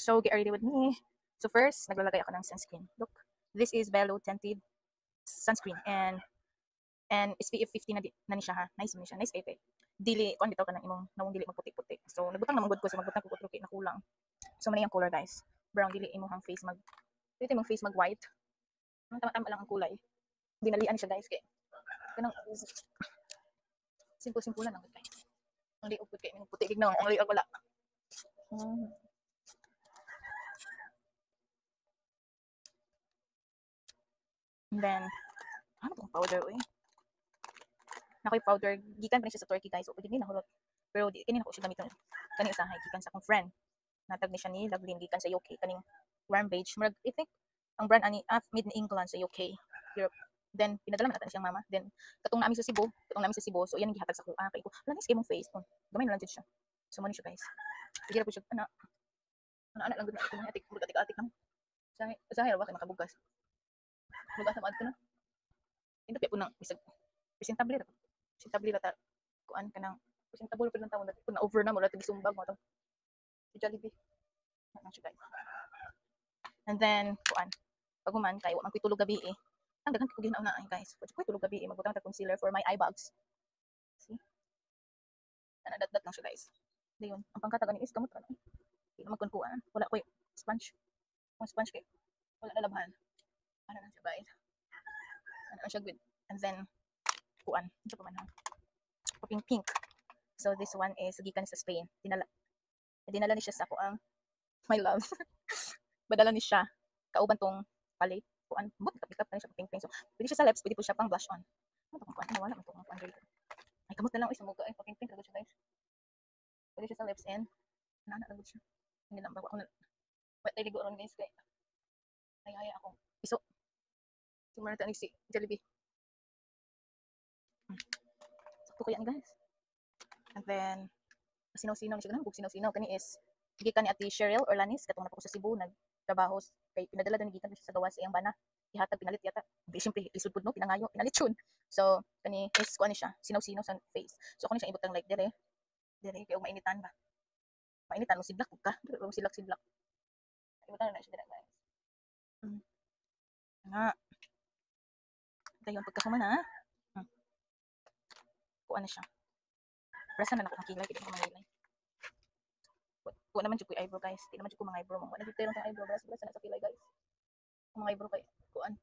So get ready with me. So first, naglalagay ako ng sunscreen. Look, this is Velo Tinted sunscreen and SPF 50 na ni siya ha. Nice man siya. Nice kay. Dili kon bitaw ka ng imong nawong dili magputi-puti. So nagbutang naman gud ko sa magbutang ko kay na kulang. So man yung color guys. Brown dili imong face mag dili imong face mag white. Tama-tama lang ang kulay. Dinalian siya guys kay kanang simple lang guys. Ang liog gud kay imong puti gignaw ang liog wala. And then, ano itong powder, uy? Nakoy powder, gikan pa rin siya sa Turkey, guys. So, pwede din nahulot. Pero, kanina ko siya gamitin. Kaning usahay, gikan sa akong friend. Natag ni siya ni Lovelyn, gikan sa UK. Kaning warm beige. I think, ang brand ani, made in England sa UK, Europe. Then, pinadala natin siyang mama. Then, katong namin sa Cebu. So, yan ang gihatag sa kuha. Kay ko, wala nice kay mong face. Gamay na lang din siya. So, muna siya, guys. Sige na po siya, anak lang gud na ito. Atik lang. Usahay, ba kayo makabugas? Bugas na ko na. Hindi po nang presentable ta kuan kanang presentable pa lang tawo na over na mo ra tagisumbag mo to. Si Jollibee. Ano siya guys. And then kuan pag human kay wa man koy tulog gabi eh. Ang daghan ko ginauna ay guys. Pwede koy tulog gabi eh magbutang ta concealer for my eye bags. See? Nanadat lang siya guys. Dayon, ang pangkatagan ni is kamot ra na. Di na magkunkuan. Wala koy sponge. Kung sponge kay wala na labhan. Ano na siya guys. Ano siya good. And then, kuan. Ito pa man ha. Pink. So, this one is gikan sa Spain. Dinala ni siya sa ako ang my love. Badala ni siya. Kauban tong palette. Kuan. Kapit-kapit na siya pink. So, pwede siya sa lips. Pwede po siya pang blush on. Ano itong kuan? Wala mo itong kuan. Ay, kamot na lang. Ay, samuga. Ay, pink. Lagod siya guys. Pwede siya sa lips and lagod siya. Hindi lang. Bago ako na. Wait, tayo ligo ron guys. Ay, ako. Piso. Sumara tayo si Jollibee. Sakto kaya guys. And then, sinaw-sinaw siya ganun. Kung sinaw-sinaw, kani is, gikan ni Ate Cheryl Orlanis, katong napako sa Cebu, nagtrabaho, kay pinadala doon, gikan siya sa gawa sa iyang bana. Ihatag, pinalit yata. Siyempre, lisod po no, pinangayo, pinalit yun. So, kani is, kuha ni siya, sinaw-sinaw sa face. So, kani siya ibutang like, dire, kaya mainitan ba? Mainitan mo, sidlak ka. Pero sidlak. Ibutang na siya dire, guys. Nga. Dayon, pagkakuman ha. Kuha na siya. Rasa na ako ng kilay, hindi ko manilay. Kuha naman dyan ko yung eyebrow guys. Hindi naman dyan ko mga eyebrow. Mga nagtitero ng eyebrow. Rasa na sa kilay guys. Mga eyebrow kayo. Kuhaan.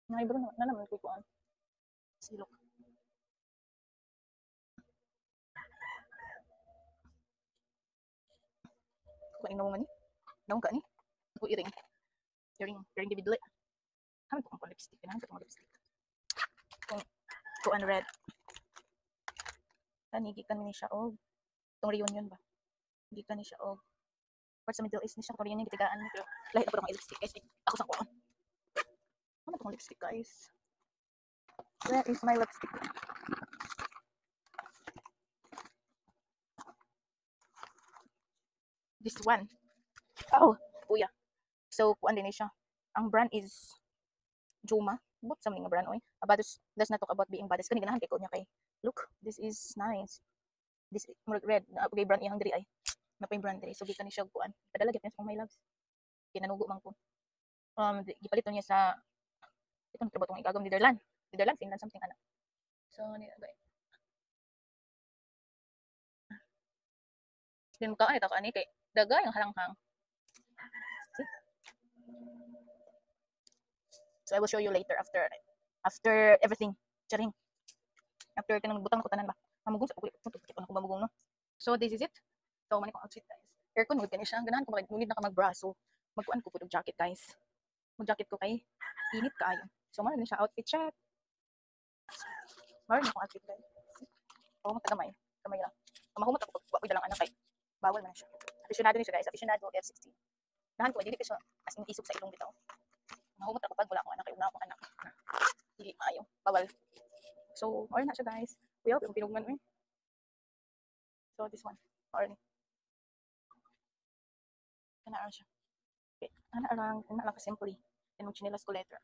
Mga eyebrow na naman ko kuhaan. Silok. Kuhaan na mo ni. Naong ka ni. Ako earring. Earring dibidli. Haman ko ang lipstick. Pinahan ko ang lipstick. Kuhaan red. Gikan ni siya og tong reunion ba gikan ni siya og part sa Middle East ni siya reunion gitigaan pero lahi na pud ang lipstick guys ako sa kuan ano tong lipstick guys where is my lipstick this one kuya so kuan din ni siya ang brand is Joma but sa mga brand oy about let's not talk about being badass kani ganahan kay ko niya kay look, this is nice. This red, napagay brand iyang diri ay. Napay brand diri. So gikan ni siya kuan. Padala gyud niya sa my loves. Kinanugo man ko. Gipalit niya sa itong trabaho tong igagam Netherlands, Finland something ana. So ni ba. Din ka ay ta ani kay daga yung halanghang. See? So I will show you later after everything. Charing. After kanang butang ko tanan ba mamugong sa kulit ko mamugong no so this is it so man ko outfit guys aircon wag kani siya ganahan ko magmunid na ka magbraso magkuan ko pud og jacket guys mag jacket ko kay init kaayo so man ni siya outfit check man ni ko outfit guys mo tagamay kamay lang mahumot ako pag wa lang anak kay bawal man siya aficionado ni siya guys aficionado F16 nahan ko dili ka siya as in isog sa ilong bitaw mahumot ako pag wala akong anak kay una akong anak dili maayo bawal. So, or na siya guys. Kuya, yung pinugman mo eh. So, this one. Or ni. Kanaan siya. Okay. Kanaan lang ka simply. Then, mag-chinilas ko later.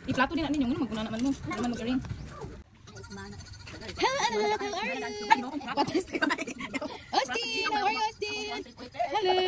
Iplato din natin yung maguna naman mo. Ano naman magaling. Hello, how are you? Austin, how are you, Austin? Hello.